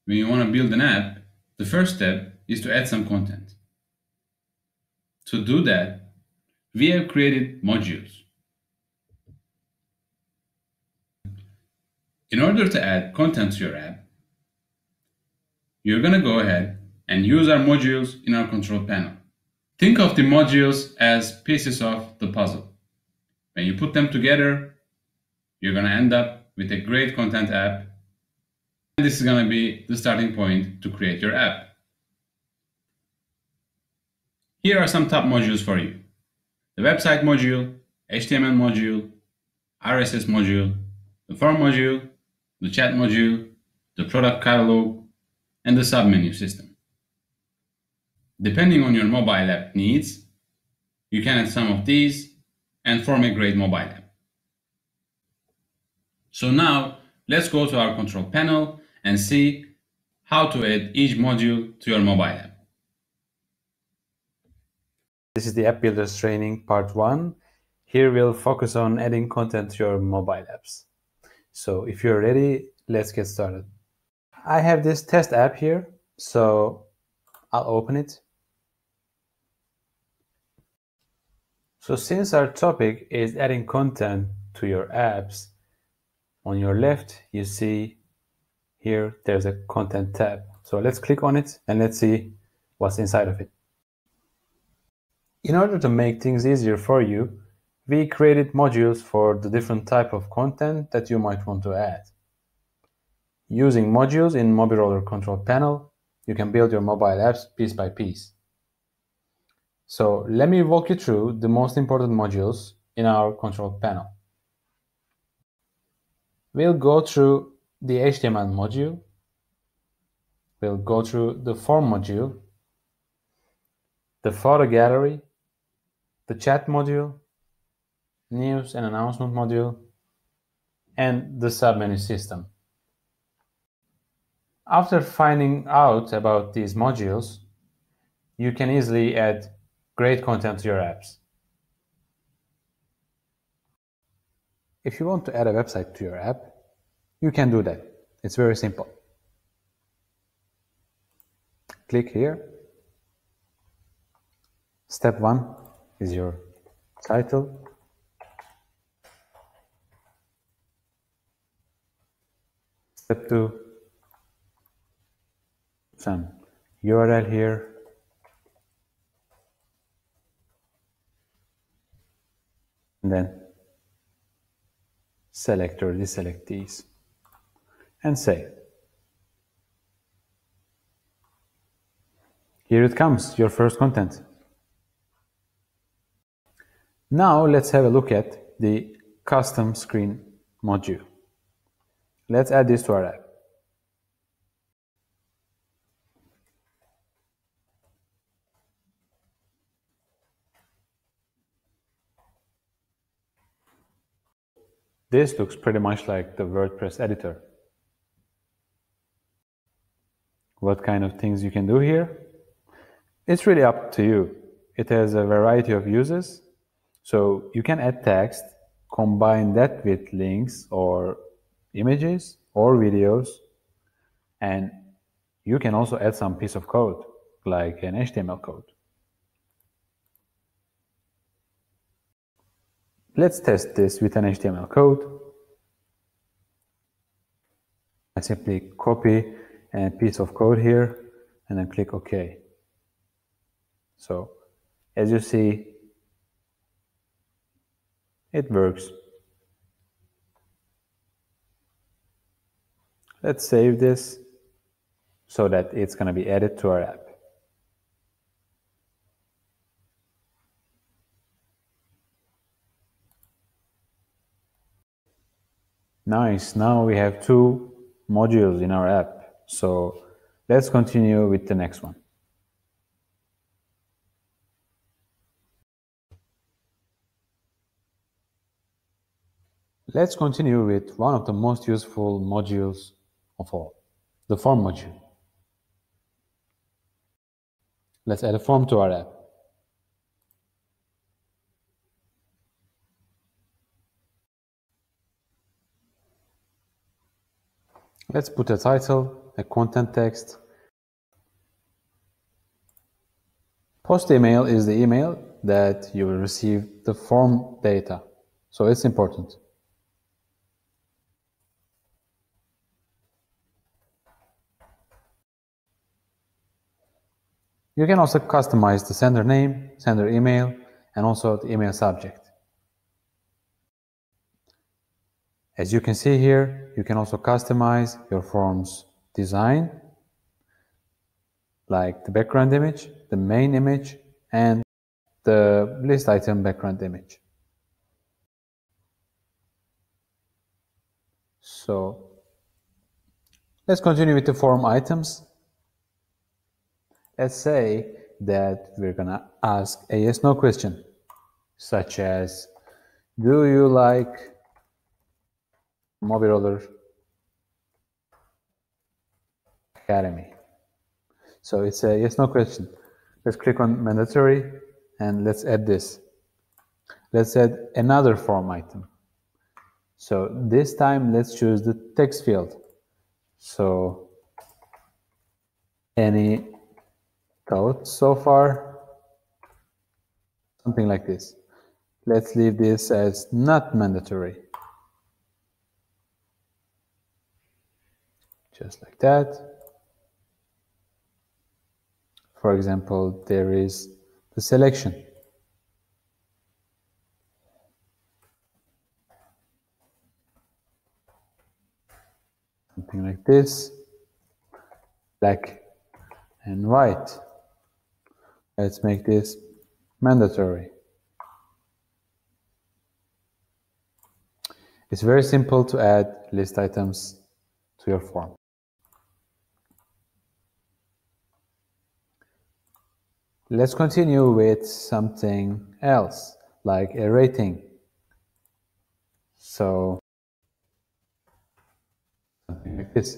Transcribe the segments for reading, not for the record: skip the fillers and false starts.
when you want to build an app, the first step is to add some content. To do that, we have created modules. In order to add content to your app, you're going to go ahead and use our modules in our control panel. Think of the modules as pieces of the puzzle. When you put them together, you're going to end up with a great content app. And this is going to be the starting point to create your app. Here are some top modules for you: the website module, HTML module, RSS module, the form module, the chat module, the product catalog, and the submenu system. Depending on your mobile app needs, you can add some of these and form a great mobile app. So now let's go to our control panel and see how to add each module to your mobile app. This is the App Builders training part 1. Here we'll focus on adding content to your mobile apps. So if you're ready, let's get started. I have this test app here, so I'll open it. So since our topic is adding content to your apps, on your left you see here there's a content tab. So let's click on it and let's see what's inside of it. In order to make things easier for you, we created modules for the different type of content that you might want to add. Using modules in Mobiroller control panel, you can build your mobile apps piece by piece. So let me walk you through the most important modules in our control panel. We'll go through the HTML module, we'll go through the form module, the photo gallery, the chat module, news and announcement module, and the submenu system. After finding out about these modules, you can easily add great content to your apps. If you want to add a website to your app, you can do that. It's very simple. Click here. Step 1 is your title. Step 2, some URL here. And then select or deselect these and save. Here it comes, your first content. Now let's have a look at the custom screen module. Let's add this to our app. This looks pretty much like the WordPress editor. What kind of things you can do here? It's really up to you. It has a variety of uses. So you can add text, combine that with links or images or videos, and you can also add some piece of code, like an HTML code. Let's test this with an HTML code. I simply copy a piece of code here and then click OK. So as you see, it works. Let's save this so that it's going to be added to our app. Nice, now we have 2 modules in our app. So let's continue with the next one. Let's continue with one of the most useful modules of all, the form module. Let's add a form to our app. Let's put a title a content text. Post email is the email that you will receive the form data, so it's important. You can also customize the sender name, sender email, and also the email subject. As you can see here, you can also customize your form's design, like the background image, the main image, and the list item background image. So let's continue with the form items. Let's say that we're gonna ask a yes/no question, such as, do you like Mobiroller Academy? So it's a yes/no question. Let's click on mandatory and let's add this. Let's add another form item. So this time let's choose the text field. So any thoughts so far? Something like this. Let's leave this as not mandatory. Just like that. For example, there is the selection. Something like this. Black and white. Let's make this mandatory. It's very simple to add list items to your form. Let's continue with something else, like a rating. So, something like this.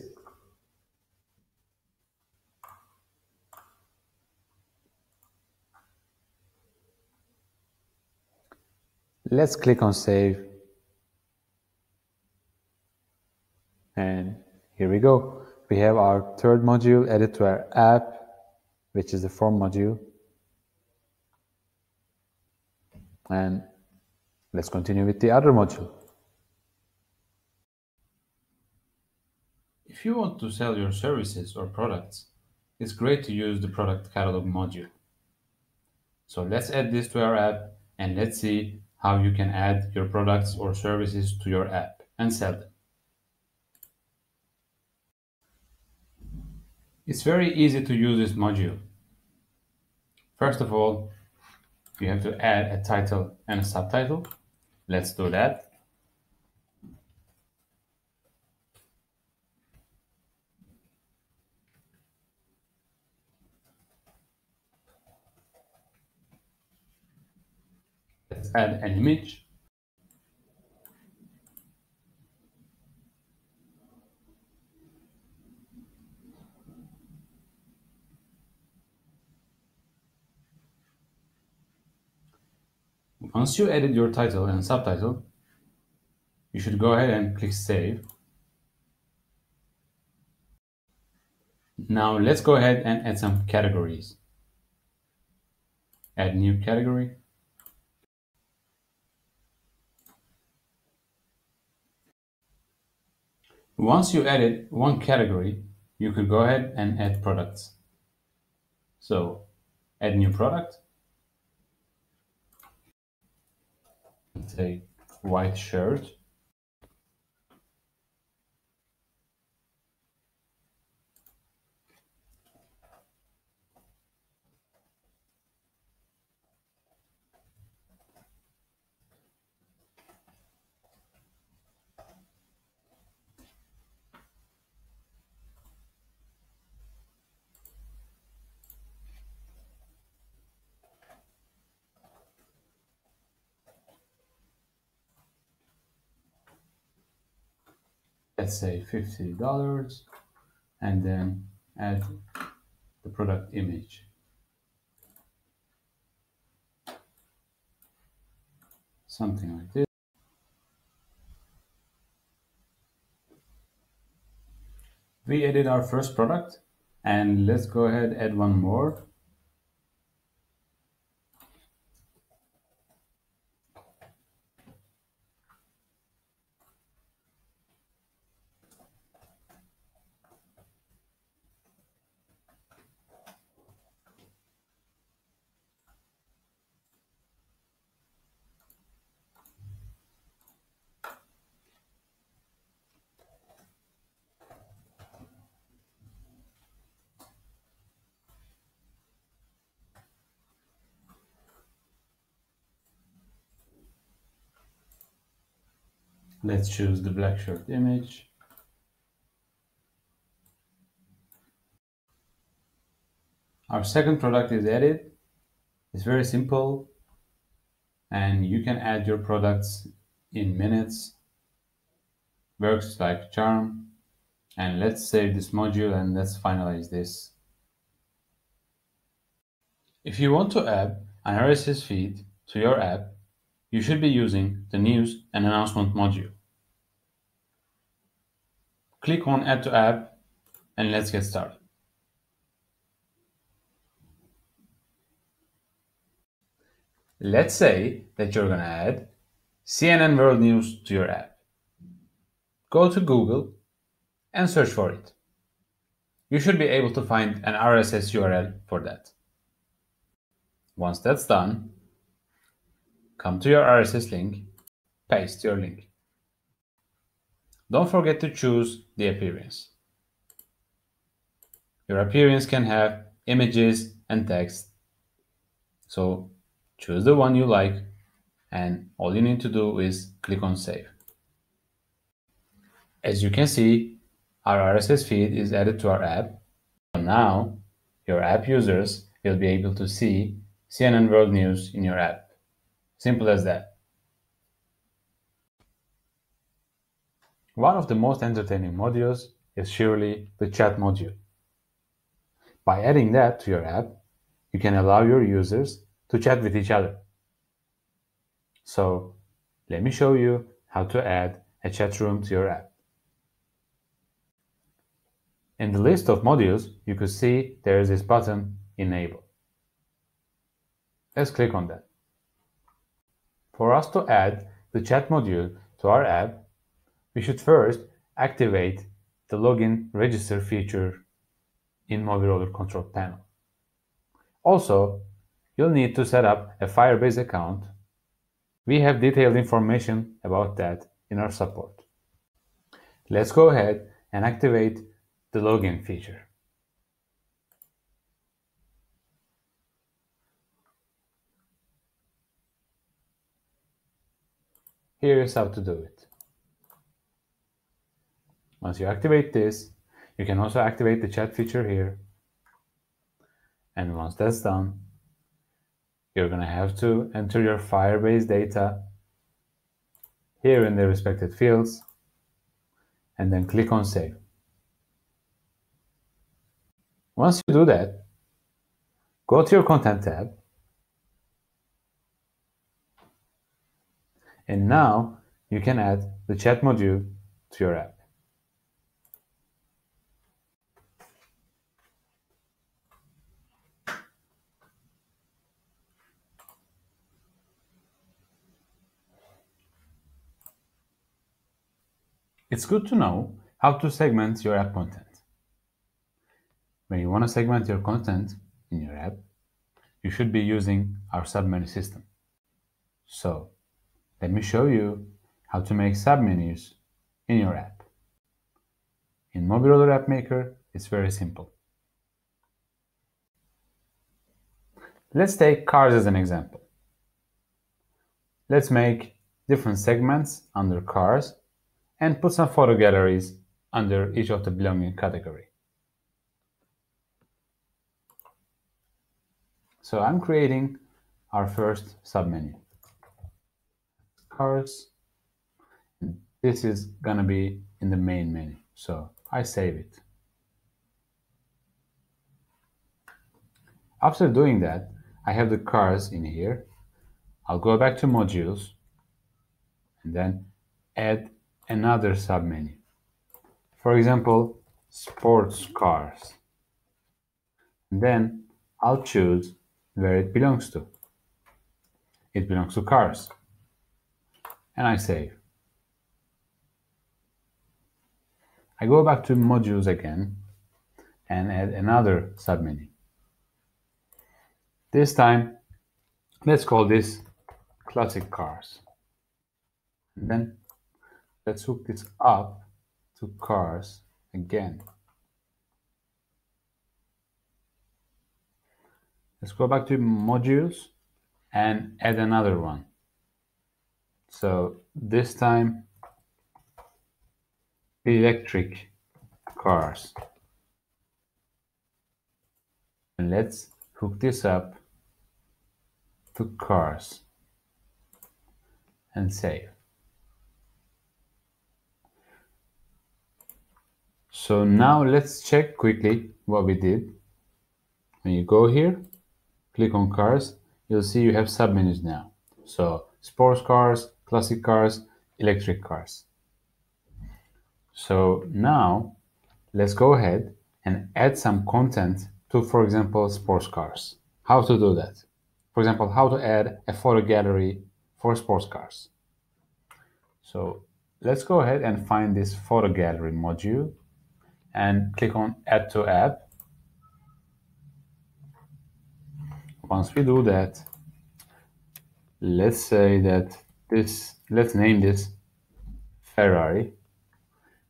Let's click on save. And here we go. We have our third module added to our app, which is the form module. And let's continue with the other module. If you want to sell your services or products, it's great to use the product catalog module. So let's add this to our app and let's see how you can add your products or services to your app and sell them. It's very easy to use this module. First of all, you have to add a title and a subtitle. Let's do that. Let's add an image. Once you added your title and subtitle, you should go ahead and click Save. Now let's go ahead and add some categories. Add new category. Once you added one category, you could go ahead and add products. So add new product. Let's say white shirt. Let's say $50 and then add the product image. Something like this. We added our first product, and let's go ahead and add one more. Let's choose the black shirt image. Our second product is added. It's very simple, and you can add your products in minutes. Works like charm. And let's save this module and let's finalize this. If you want to add an RSS feed to your app, you should be using the News and Announcement module. Click on Add to App and let's get started. Let's say that you're going to add CNN World News to your app. Go to Google and search for it. You should be able to find an RSS URL for that. Once that's done, come to your RSS link, paste your link. Don't forget to choose the appearance. Your appearance can have images and text, so choose the one you like, and all you need to do is click on Save. As you can see, our RSS feed is added to our app. So now, your app users will be able to see CNN World News in your app. Simple as that. One of the most entertaining modules is surely the chat module. By adding that to your app, you can allow your users to chat with each other. So, let me show you how to add a chat room to your app. In the list of modules, you could see there is this button, Enable. Let's click on that. For us to add the chat module to our app, we should first activate the Login Register feature in Mobiroller Control Panel. Also, you'll need to set up a Firebase account. We have detailed information about that in our support. Let's go ahead and activate the login feature. Here is how to do it. Once you activate this, you can also activate the chat feature here. And once that's done, you're going to have to enter your Firebase data here in the respected fields, and then click on Save. Once you do that, go to your Content tab, and now you can add the chat module to your app. It's good to know how to segment your app content. When you want to segment your content in your app, you should be using our submenu system. So, let me show you how to make submenus in your app. In Mobiroller App Maker, it's very simple. Let's take cars as an example. Let's make different segments under cars and put some photo galleries under each of the belonging category. So I'm creating our first submenu. Cars. This is gonna be in the main menu, so I save it. After doing that, I have the cars in here. I'll go back to modules and then add another submenu. For example, sports cars. And then I'll choose where it belongs to. It belongs to cars. And I save. I go back to modules again and add another submenu. This time, let's call this classic cars. And then let's hook this up to cars again. Let's go back to modules and add another one. So this time, electric cars. And let's hook this up to cars and save. So now let's check quickly what we did. When you go here, click on cars, you'll see you have submenus now. So sports cars, classic cars, electric cars. So now let's go ahead and add some content to, for example, sports cars. How to do that? For example, how to add a photo gallery for sports cars. So let's go ahead and find this photo gallery module and click on Add to App. Once we do that, let's say that let's name this Ferrari,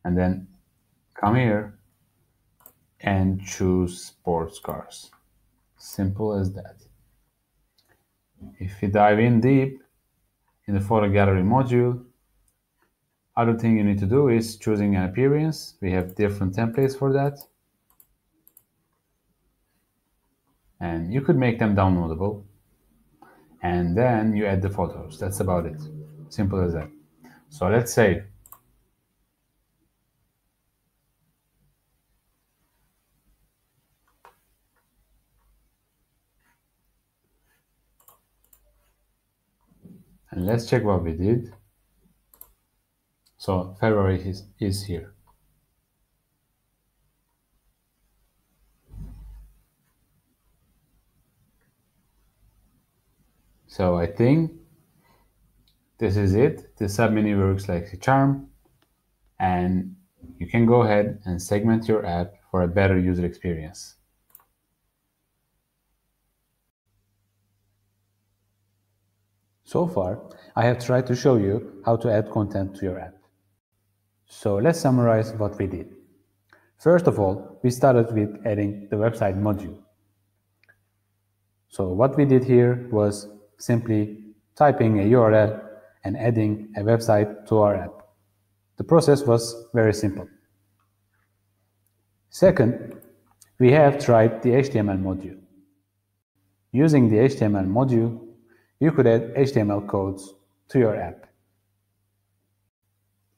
and then come here and choose sports cars. Simple as that. If you dive in deep in the photo gallery module, other thing you need to do is choosing an appearance. We have different templates for that. And you could make them downloadable. And then you add the photos. That's about it. Simple as that. So let's save. And let's check what we did. So Ferrari is here. So I think this is it. The submenu works like a charm, and you can go ahead and segment your app for a better user experience. So far, I have tried to show you how to add content to your app. So let's summarize what we did. First of all, we started with adding the website module. So what we did here was simply typing a URL and adding a website to our app. The process was very simple. Second, we have tried the HTML module. Using the HTML module, you could add HTML codes to your app.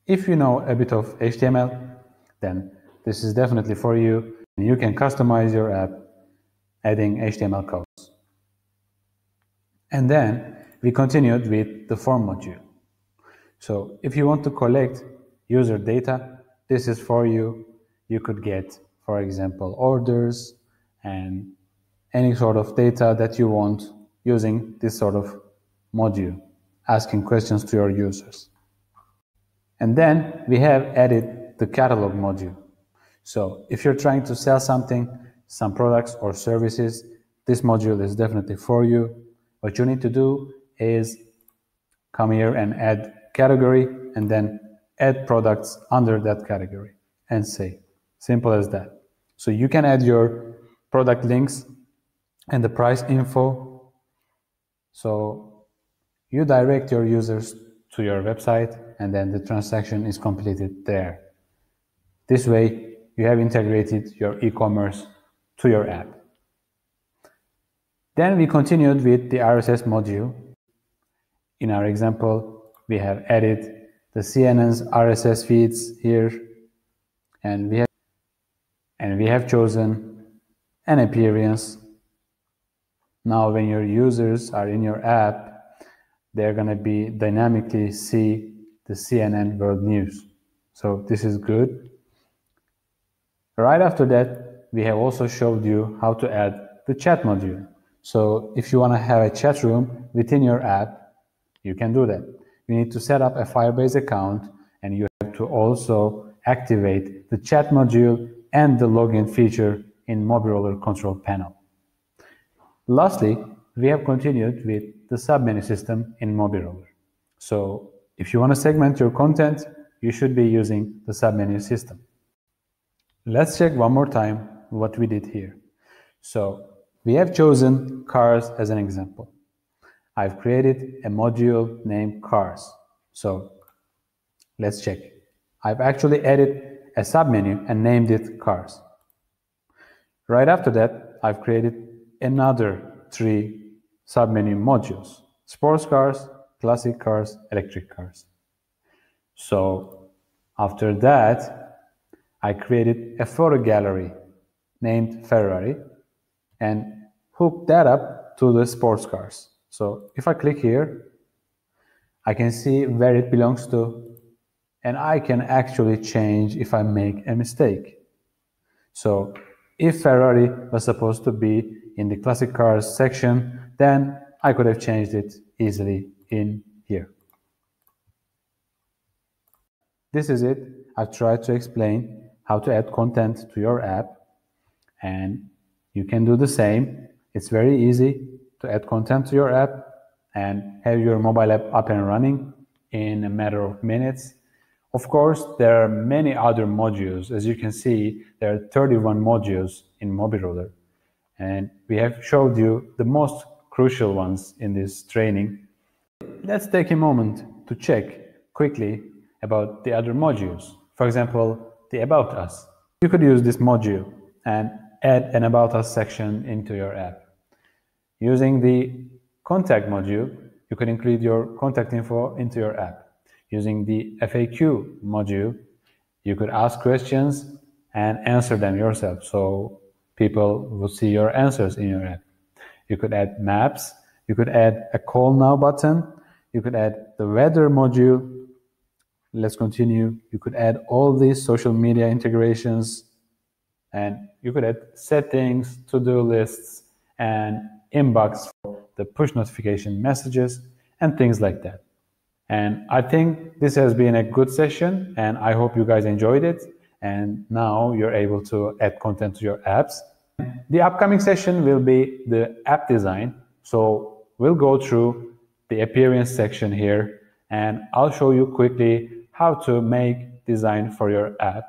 If you know a bit of HTML, then this is definitely for you. You can customize your app adding HTML codes. And then we continued with the form module. So if you want to collect user data, this is for you. You could get, for example, orders and any sort of data that you want using this sort of module, asking questions to your users. And then we have added the catalog module. So if you're trying to sell something, some products or services, this module is definitely for you. What you need to do is come here and add category and then add products under that category and save. Simple as that. So you can add your product links and the price info. So you direct your users to your website and then the transaction is completed there. This way you have integrated your e-commerce to your app. Then we continued with the RSS module. In our example, we have added the CNN's RSS feeds here, and we have chosen an appearance. Now when your users are in your app, they're going to be dynamically see the CNN World News. So this is good. Right after that, we have also showed you how to add the chat module. So if you want to have a chat room within your app, you can do that. You need to set up a Firebase account, and you have to also activate the chat module and the login feature in Mobiroller control panel. Lastly, we have continued with the submenu system in Mobiroller. So if you want to segment your content, you should be using the submenu system. Let's check one more time what we did here. So we have chosen cars as an example. I've created a module named cars. So let's check. I've actually added a submenu and named it cars. Right after that, I've created another 3 submenu modules: sports cars, classic cars, electric cars. So after that, I created a photo gallery named Ferrari and hooked that up to the sports cars. So if I click here, I can see where it belongs to, and I can actually change if I make a mistake. So if Ferrari was supposed to be in the classic cars section, then I could have changed it easily in here. This is it. I've tried to explain how to add content to your app, and you can do the same. It's very easy to add content to your app and have your mobile app up and running in a matter of minutes. Of course, there are many other modules. As you can see, there are 31 modules in Mobiroller, and we have showed you the most crucial ones in this training. Let's take a moment to check quickly about the other modules. For example, the About Us. You could use this module and add an About Us section into your app. Using the Contact module, you could include your contact info into your app. Using the FAQ module, you could ask questions and answer them yourself, so people will see your answers in your app. You could add maps, you could add a call now button, you could add the weather module. Let's continue. You could add all these social media integrations, and you could add settings, to-do lists, and inbox for the push notification messages and things like that. And I think this has been a good session, and I hope you guys enjoyed it. And now you're able to add content to your apps. The upcoming session will be the app design. So we'll go through the appearance section here, and I'll show you quickly how to make design for your app.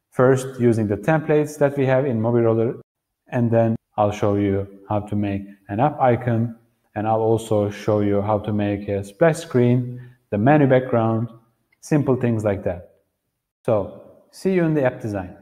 First, using the templates that we have in Mobiroller, and then I'll show you how to make an app icon, and I'll also show you how to make a splash screen, the menu background, simple things like that. So, see you in the app design.